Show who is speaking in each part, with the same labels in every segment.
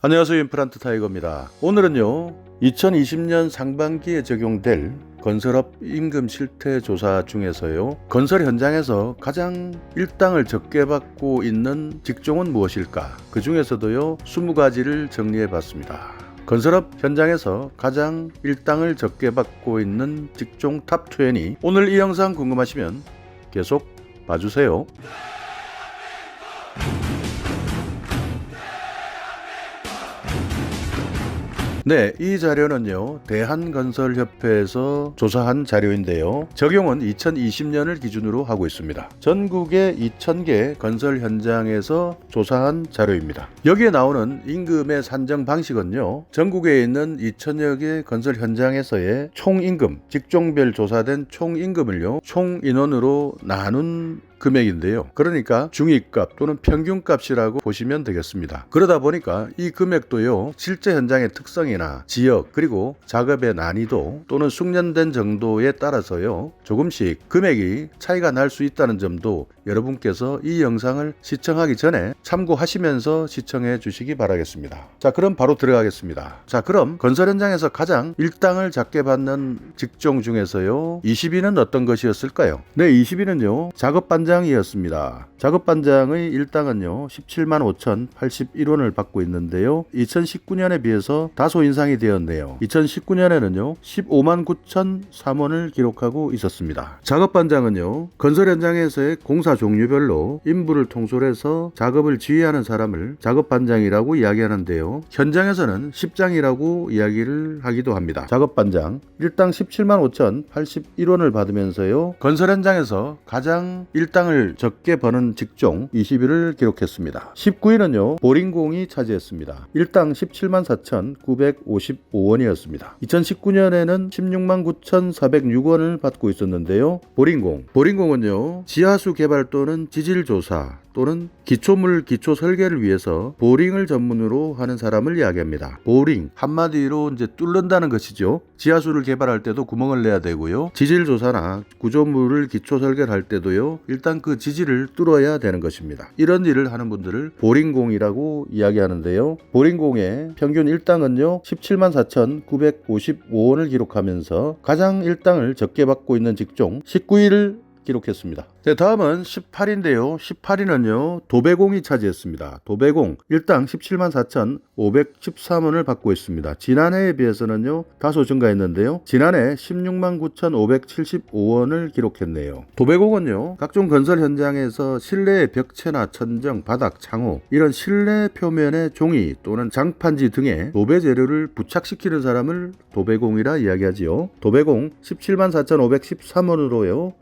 Speaker 1: 안녕하세요. 임플란트 타이거입니다. 오늘은요 2020년 상반기에 적용될 건설업 임금 실태 조사 중에서요 건설 현장에서 가장 일당을 적게 받고 있는 직종은 무엇일까? 그 중에서도요 20가지를 정리해 봤습니다. 건설업 현장에서 가장 일당을 적게 받고 있는 직종 탑20. 오늘 이 영상 궁금하시면 계속 봐주세요. 네, 이 자료는요 대한건설협회에서 조사한 자료인데요 적용은 2020년을 기준으로 하고 있습니다. 전국의 2000개 건설 현장에서 조사한 자료입니다. 여기에 나오는 임금의 산정 방식은요 전국에 있는 2000여 개 건설 현장에서의 총임금, 직종별 조사된 총임금을요 총 인원으로 나눈 금액인데요. 그러니까 중위값 또는 평균값이라고 보시면 되겠습니다. 그러다 보니까 이 금액도요 실제 현장의 특성이나 지역 그리고 작업의 난이도 또는 숙련된 정도에 따라서요 조금씩 금액이 차이가 날 수 있다는 점도 여러분께서 이 영상을 시청하기 전에 참고하시면서 시청해 주시기 바라겠습니다. 자, 그럼 바로 들어가겠습니다. 자, 그럼 건설 현장에서 가장 일당을 작게 받는 직종 중에서요 20위는 어떤 것이었을까요? 네, 20위는요 작업반장이었습니다. 작업반장의 일당은요 17만 5,081원을 받고 있는데요 2019년에 비해서 다소 인상이 되었네요. 2019년에는요 15만 9,003원을 기록하고 있었습니다. 작업반장은요 건설 현장에서의 공사 종류별로 인부를 통솔해서 작업을 지휘하는 사람을 작업반장이라고 이야기하는데요 현장에서는 십장이라고 이야기를 하기도 합니다. 작업반장 일당 17만 5,081원을 받으면서요 건설 현장에서 가장 일당을 적게 버는 직종 20위를 기록했습니다. 19위는요 보링공이 차지했습니다. 일당 17만 4,955원이었습니다. 2019년에는 16만 9,406원을 받고 있었는데요 보링공은요 지하수 개발 또는 지질조사 또는 기초물 기초 설계를 위해서 보링을 전문으로 하는 사람을 이야기합니다. 보링 한마디로 이제 뚫는다는 것이죠. 지하수를 개발할 때도 구멍을 내야 되고요. 지질 조사나 구조물을 기초 설계를 할 때도요. 일단 그 지질을 뚫어야 되는 것입니다. 이런 일을 하는 분들을 보링공이라고 이야기하는데요. 보링공의 평균 일당은요. 17만 4,955원을 기록하면서 가장 일당을 적게 받고 있는 직종 19위를 기록했습니다. 네, 다음은 18위인데요. 18위는요. 도배공이 차지했습니다. 도배공 일당 17만 4,513원을 받고 있습니다. 지난해에 비해서는요. 다소 증가했는데요. 지난해 16만 9,575원을 기록했네요. 도배공은요. 각종 건설 현장에서 실내의 벽체나 천정, 바닥, 창호 이런 실내 표면의 종이 또는 장판지 등의 도배 재료를 부착시키는 사람을 도배공이라 이야기하지요. 도배공 17만 4,513원으로요.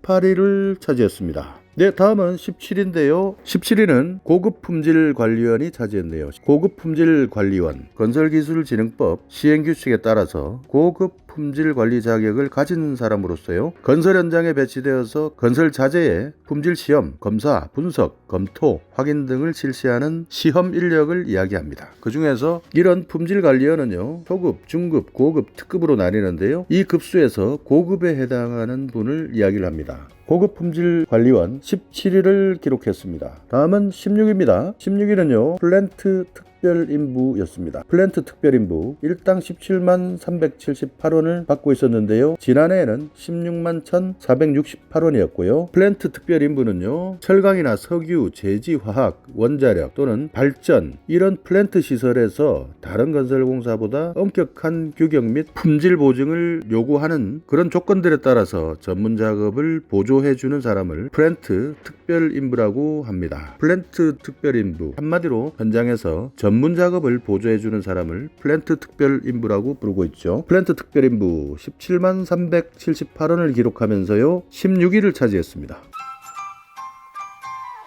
Speaker 1: 18위를 차지했습니다. 네, 다음은 17위인데요. 17위는 고급품질관리원이 차지했네요. 고급품질관리원, 건설기술진흥법 시행규칙에 따라서 고급품질관리 자격을 가진 사람으로서요. 건설 현장에 배치되어서 건설 자재의 품질시험, 검사, 분석, 검토, 확인 등을 실시하는 시험 인력을 이야기합니다. 그 중에서 이런 품질관리원은요. 초급, 중급, 고급, 특급으로 나뉘는데요. 이 급수에서 고급에 해당하는 분을 이야기를 합니다. 고급 품질 관리원 17위를 기록했습니다. 다음은 16위입니다. 16위는요. 플랜트 특별인부였습니다. 플랜트 특별인부 일당 17만 378원을 받고 있었는데요. 지난해에는 16만 1,468원이었고요. 플랜트 특별인부는요. 철강이나 석유, 제지, 화학, 원자력 또는 발전 이런 플랜트 시설에서 다른 건설공사보다 엄격한 규격 및 품질 보증을 요구하는 그런 조건들에 따라서 전문 작업을 보조해주는 사람을 플랜트 특별인부라고 합니다. 플랜트 특별인부 한마디로 현장에서 전문 작업을 보조해주는 사람을 플랜트 특별인부라고 부르고 있죠. 플랜트 특별인부 17만 378원을 기록하면서요 16위를 차지했습니다.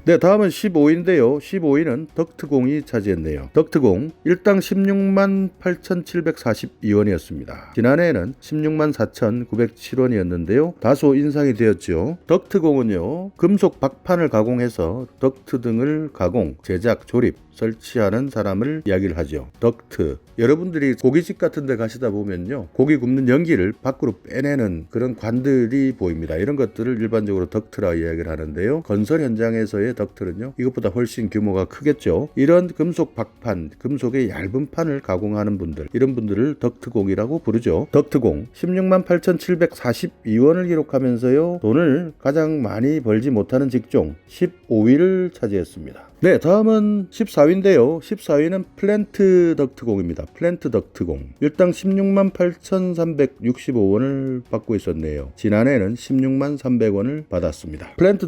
Speaker 1: 네, 다음은 15위인데요. 15위는 덕트공이 차지했네요. 덕트공 일당 16만 8,742원이었습니다. 지난해에는 16만 4,907원이었는데요. 다소 인상이 되었죠. 덕트공은요. 금속 박판을 가공해서 덕트 등을 가공, 제작, 조립, 설치하는 사람을 이야기를 하죠. 덕트. 여러분들이 고깃집 같은 데 가시다 보면요. 고기 굽는 연기를 밖으로 빼내는 그런 관들이 보입니다. 이런 것들을 일반적으로 덕트라 이야기를 하는데요. 건설 현장에서의 덕트인데 덕트는요 이것보다 훨씬 규모가 크겠죠. 이런 금속 박판, 금속의 얇은 판을 가공하는 분들, 이런 분들을 덕트공이라고 부르죠. 덕트공 16만 8,742원을 기록하면서요 돈을 가장 많이 벌지 못하는 직종 15위를 차지했습니다. 네, 다음은 14위인데요. 14위는 플랜트 덕트공입니다. 플랜트 덕트공. 일당 16만 8,365원을 받고 있었네요. 지난해에는 16만 300원을 받았습니다. 플랜트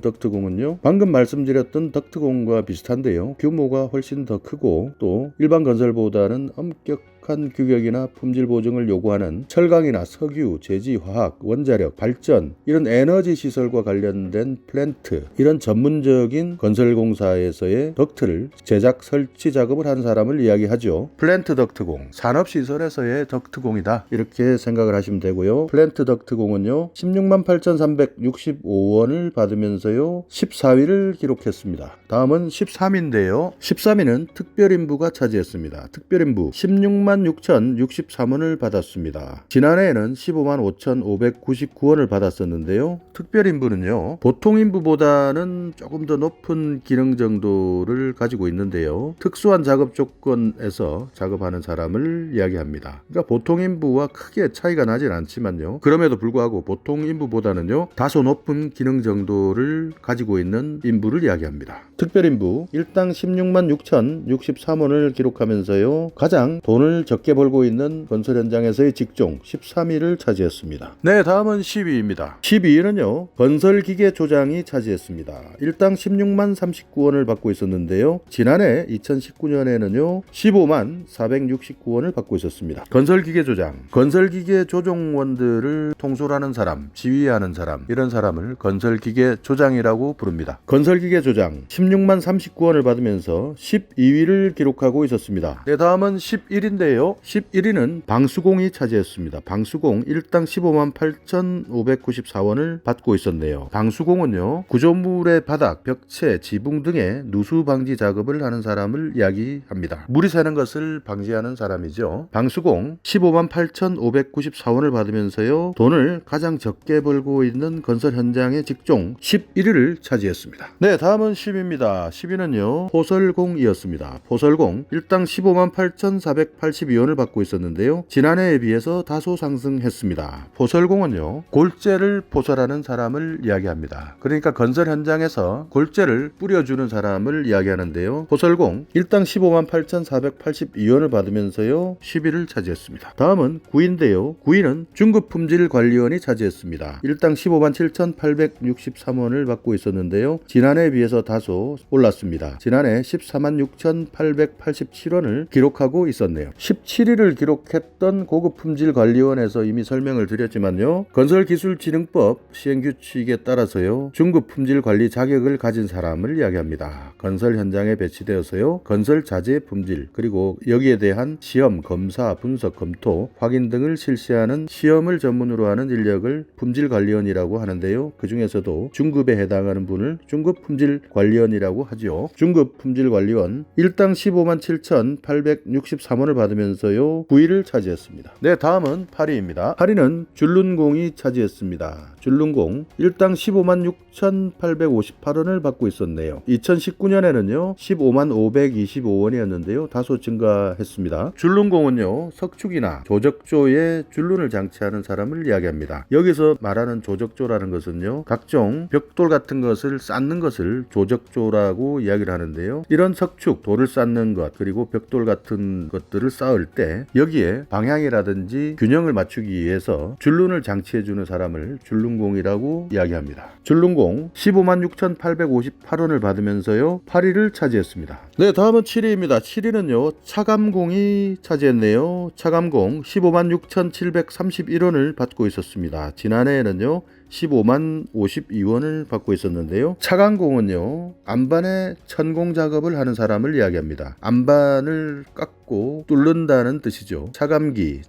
Speaker 1: 덕트공은요. 방금 말씀드렸던 덕트공과 비슷한데요. 규모가 훨씬 더 크고 또 일반 건설보다는 엄격한 규격이나 품질 보증을 요구하는 철강이나 석유, 제지, 화학, 원자력, 발전 이런 에너지 시설과 관련된 플랜트, 이런 전문적인 건설공사에서의 덕트를 제작, 설치 작업을 한 사람을 이야기하죠. 플랜트 덕트공, 산업시설에서의 덕트공이다 이렇게 생각을 하시면 되고요. 플랜트 덕트공은요 16만 8,365원을 받으면서요 14위를 기록했습니다. 다음은 13위인데요. 13위는 특별인부가 차지했습니다. 특별인부 16만 6,063원을 받았습니다. 지난해에는 15만 5,599원을 받았었는데요. 특별인부는요 보통인부보다는 조금 더 높은 기능 정도를 가지고 있는데요. 특수한 작업 조건에서 작업하는 사람을 이야기합니다. 그러니까 보통인부와 크게 차이가 나진 않지만요. 그럼에도 불구하고 보통인부보다는요 다소 높은 기능 정도를 가지고 있는 인부를 이야기합니다. 특별인부 일당 16만 6,063원을 기록하면서요 가장 돈을 적게 벌고 있는 건설 현장에서의 직종 13위를 차지했습니다. 네, 다음은 12위입니다. 12위는요 건설기계 조장이 차지했습니다. 일당 16만 39원을 받고 있었는데요. 지난해 2019년에는요 15만 469원을 받고 있었습니다. 건설기계 조장, 건설기계 조종원들을 통솔하는 사람, 지휘하는 사람, 이런 사람을 건설기계 조장이라고 부릅니다. 건설기계 조장 16만 39원을 받으면서 12위를 기록하고 있었습니다. 네, 다음은 11위인데요. 11위는 방수공이 차지했습니다. 방수공 일당 15만 8,594원을 받고 있었네요. 방수공은요 구조물의 바닥, 벽체, 지붕 등의 누수 방지 작업을 하는 사람을 이야기합니다. 물이 새는 것을 방지하는 사람이죠. 방수공 15만 8,594원을 받으면서요 돈을 가장 적게 벌고 있는 건설 현장의 직종 11위를 차지했습니다. 네, 다음은 10위입니다. 10위는요 포설공이었습니다. 포설공 일당 15만 8,482원을 받고 있었는데요. 지난해에 비해서 다소 상승했습니다. 포설공은요 골재를 포설하는 사람을 이야기합니다. 그러니까 건설 현장에서 골재를 뿌려주는 사람을 이야기하는데요. 포설공 일당 15만 8,482원을 받으면서요 10위를 차지했습니다. 다음은 9위인데요. 9위는 중급품질관리원이 차지했습니다. 일당 15만 7,863원을 받고 있었는데요. 지난해에 비해서 다소 올랐습니다. 지난해 14만 6,887원을 기록하고 있었네요. 17위를 기록했던 고급품질관리원에서 이미 설명을 드렸지만요. 건설기술진흥법 시행규칙에 따라서요. 중급품질관리 자격을 가진 사람을 이야기합니다. 건설 현장에 배치되어서요. 건설 자재 품질 그리고 여기에 대한 시험, 검사, 분석, 검토, 확인 등을 실시하는 시험을 전문으로 하는 인력을 품질관리원이라고 하는데요. 그 중에서도 중급에 해당하는 분을 중급품질관리원이라고 하죠. 중급품질관리원 일당 15만 7,863원을 받으면서요 9위를 차지했습니다. 네, 다음은 8위입니다. 8위는 줄눈공이 차지했습니다. 줄눈공 일당 15만 6,858원을 받고 있었네요. 2019년에는요 15만 525원이었는데요 다소 증가했습니다. 줄눈공은요 석축이나 조적조에 줄눈을 장치하는 사람을 이야기합니다. 여기서 말하는 조적조라는 것은요 각종 벽돌 같은 것을 쌓는 것을 조적조라고 이야기를 하는데요. 이런 석축, 돌을 쌓는 것 그리고 벽돌 같은 것들을 쌓을 때 여기에 방향이라든지 균형을 맞추기 위해서 줄눈을 장치해주는 사람을 줄눈공이라고 이야기합니다. 줄눈공 15만 6,858원을 받으면서요 8위를 차지했습니다. 네, 다음은 7위입니다. 7위는요 차감공이 차지했네요. 차감공 15만 6,731원을 받고 있었습니다. 지난해에는요 15만 52원을 받고 있었는데요. 차감공은요 안반의 천공 작업을 하는 사람을 이야기합니다. 안반을 깎고 뚫는다는 뜻이죠.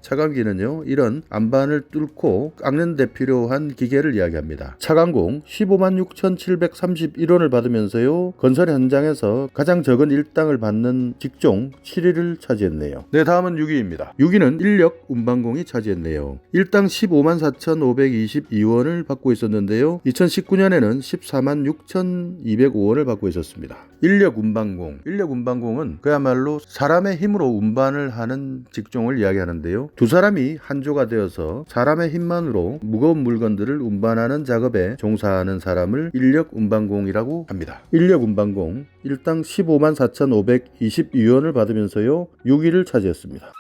Speaker 1: 차감기는요 이런 안반을 뚫고 깎는 데 필요한 기계를 이야기합니다. 차감공 15만 6,731원을 받으면서요 건설 현장에서 가장 적은 일당을 받는 직종 7위를 차지했네요. 네, 다음은 6위입니다. 6위는 인력 운반공이 차지했네요. 일당 15만 4,522원을 받고 있었는데요. 2019년에는 14만 6,205원을 받고 있었습니다. 인력운반공은 그야말로 사람의 힘으로 운반을 하는 직종을 이야기하는데요. 두 사람이 한조가 되어서 사람의 힘만으로 무거운 물건들을 운반하는 작업에 종사하는 사람을 인력운반공이라고 합니다. 인력운반공 일당 15만 4,522원을 받으면서요 6위를 차지했습니다.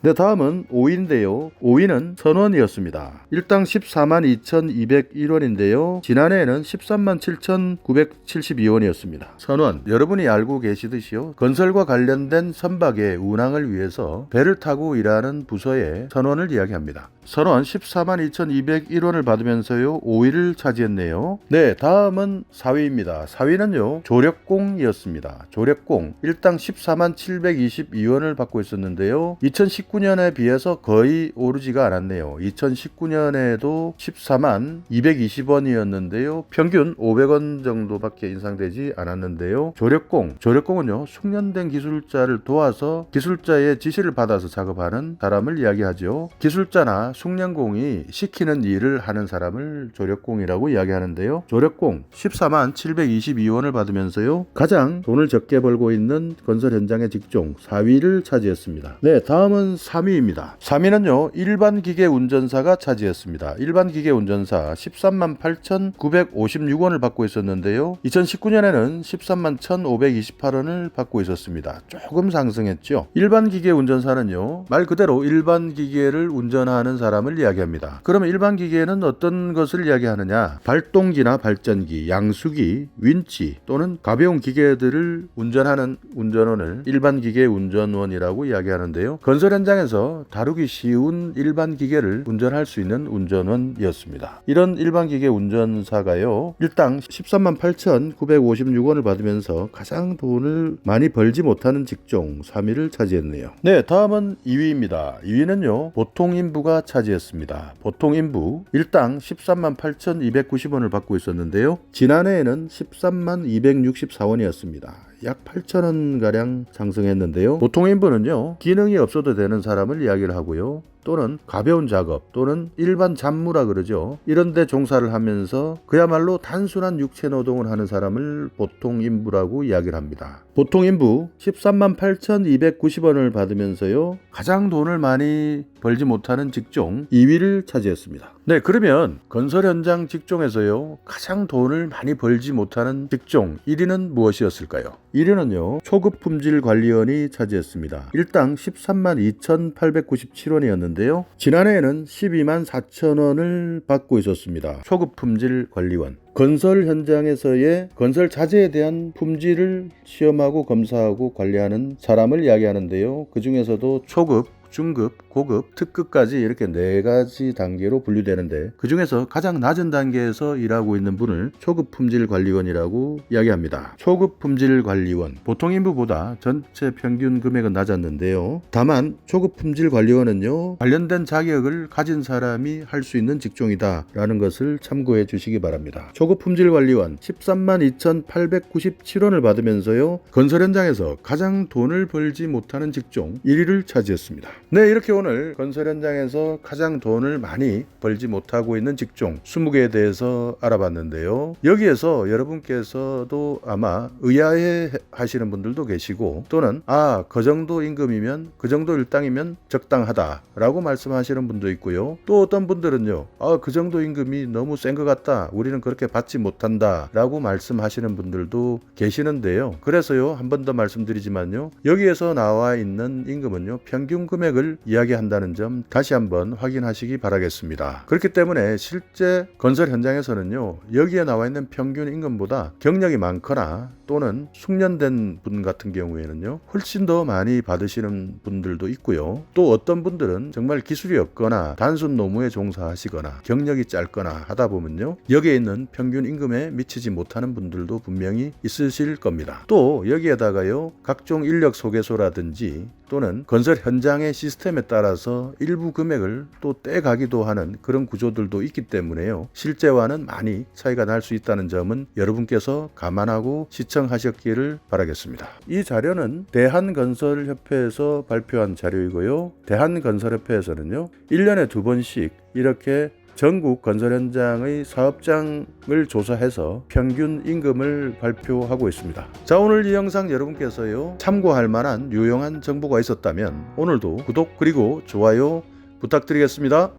Speaker 1: 네, 다음은 5위인데요. 5위는 선원이었습니다. 일당 14만 2,201원인데요. 지난해에는 13만 7,972원이었습니다. 선원, 여러분이 알고 계시듯이요. 건설과 관련된 선박의 운항을 위해서 배를 타고 일하는 부서의 선원을 이야기합니다. 선원 14만 2,201원을 받으면서요 5위를 차지했네요. 네, 다음은 4위입니다. 4위는요 조력공이었습니다. 조력공 일당 14만 722원을 받고 있었는데요. 2019년에 비해서 거의 오르지가 않았네요. 2019년에도 14만 220원이었는데요. 평균 500원 정도밖에 인상되지 않았는데요. 조력공은요 숙련된 기술자를 도와서 기술자의 지시를 받아서 작업하는 사람을 이야기하죠. 기술자나 숙련공이 시키는 일을 하는 사람을 조력공이라고 이야기하는데요. 조력공 14만 722원을 받으면서요 가장 돈을 적게 벌고 있는 건설 현장의 직종 4위를 차지했습니다. 네, 다음은 3위입니다. 3위는요 일반 기계 운전사가 차지했습니다. 일반 기계 운전사 13만 8,956원을 받고 있었는데요. 2019년에는 13만 1,528원을 받고 있었습니다. 조금 상승했죠. 일반 기계 운전사는요 말 그대로 일반 기계를 운전하는 사람을 이야기합니다. 그러면 일반 기계는 어떤 것을 이야기하느냐? 발동기나 발전기, 양수기, 윈치 또는 가벼운 기계들을 운전하는 운전원을 일반 기계 운전원이라고 이야기하는데요. 건설 현장에서 다루기 쉬운 일반 기계를 운전할 수 있는 운전원이었습니다. 이런 일반 기계 운전사가요 일당 13만 8,956원을 받으면서 가장 돈을 많이 벌지 못하는 직종 3위를 차지했네요. 네, 다음은 2위입니다. 2위는요 보통인부가 차지했습니다. 보통인부 일당 13만 8,290원을 받고 있었는데요. 지난해에는 13만 264원이었습니다. 약 8,000원가량 상승했는데요. 보통인부는요 기능이 없어도 되는 사람을 이야기를 하고요. 또는 가벼운 작업 또는 일반 잡무라 그러죠. 이런 데 종사를 하면서 그야말로 단순한 육체 노동을 하는 사람을 보통인부라고 이야기를 합니다. 보통인부 13만 8,290원을 받으면서요 가장 돈을 많이 벌지 못하는 직종 2위를 차지했습니다. 네, 그러면 건설 현장 직종에서요 가장 돈을 많이 벌지 못하는 직종 1위는 무엇이었을까요? 1위는요 초급 품질 관리원이 차지했습니다. 일당 13만 2,897원이었는데 지난해에는 12만 4천원을 받고 있었습니다. 초급 품질 관리원. 건설 현장에서의 건설 자재에 대한 품질을 시험하고 검사하고 관리하는 사람을 이야기하는데요. 그 중에서도 초급, 중급, 고급, 특급까지 이렇게 4가지 단계로 분류되는데 그 중에서 가장 낮은 단계에서 일하고 있는 분을 초급 품질 관리원이라고 이야기합니다. 초급 품질 관리원, 보통 인부보다 전체 평균 금액은 낮았는데요. 다만 초급 품질 관리원은요 관련된 자격을 가진 사람이 할 수 있는 직종이다 라는 것을 참고해 주시기 바랍니다. 초급 품질 관리원 13만 2,897원을 받으면서요 건설 현장에서 가장 돈을 벌지 못하는 직종 1위를 차지했습니다. 네, 이렇게 오늘 건설 현장에서 가장 돈을 많이 벌지 못하고 있는 직종 20개에 대해서 알아봤는데요. 여기에서 여러분께서도 아마 의아해 하시는 분들도 계시고 또는 그 정도 임금이면 그 정도 일당이면 적당하다라고 말씀하시는 분도 있고요. 또 어떤 분들은요 그 정도 임금이 너무 센 것 같다, 우리는 그렇게 받지 못한다 라고 말씀하시는 분들도 계시는데요. 그래서요 한 번 더 말씀드리지만요 여기에서 나와 있는 임금은요 평균 금액을 이야기한다는 점 다시 한번 확인하시기 바라겠습니다. 그렇기 때문에 실제 건설 현장에서는요 여기에 나와 있는 평균 임금보다 경력이 많거나 또는 숙련된 분 같은 경우에는요 훨씬 더 많이 받으시는 분들도 있고요. 또 어떤 분들은 정말 기술이 없거나 단순 노무에 종사하시거나 경력이 짧거나 하다 보면요 여기에 있는 평균 임금에 미치지 못하는 분들도 분명히 있으실 겁니다. 또 여기에다가요 각종 인력 소개소라든지 또는 건설 현장의 시스템에 따라서 일부 금액을 또 떼가기도 하는 그런 구조들도 있기 때문에요 실제와는 많이 차이가 날 수 있다는 점은 여러분께서 감안하고 시청하셨기를 바라겠습니다. 이 자료는 대한건설협회에서 발표한 자료이고요. 대한건설협회에서는요 1년에 2번씩 이렇게 전국 건설 현장의 사업장을 조사해서 평균 임금을 발표하고 있습니다. 자, 오늘 이 영상 여러분께서요 참고할 만한 유용한 정보가 있었다면 오늘도 구독 그리고 좋아요 부탁드리겠습니다.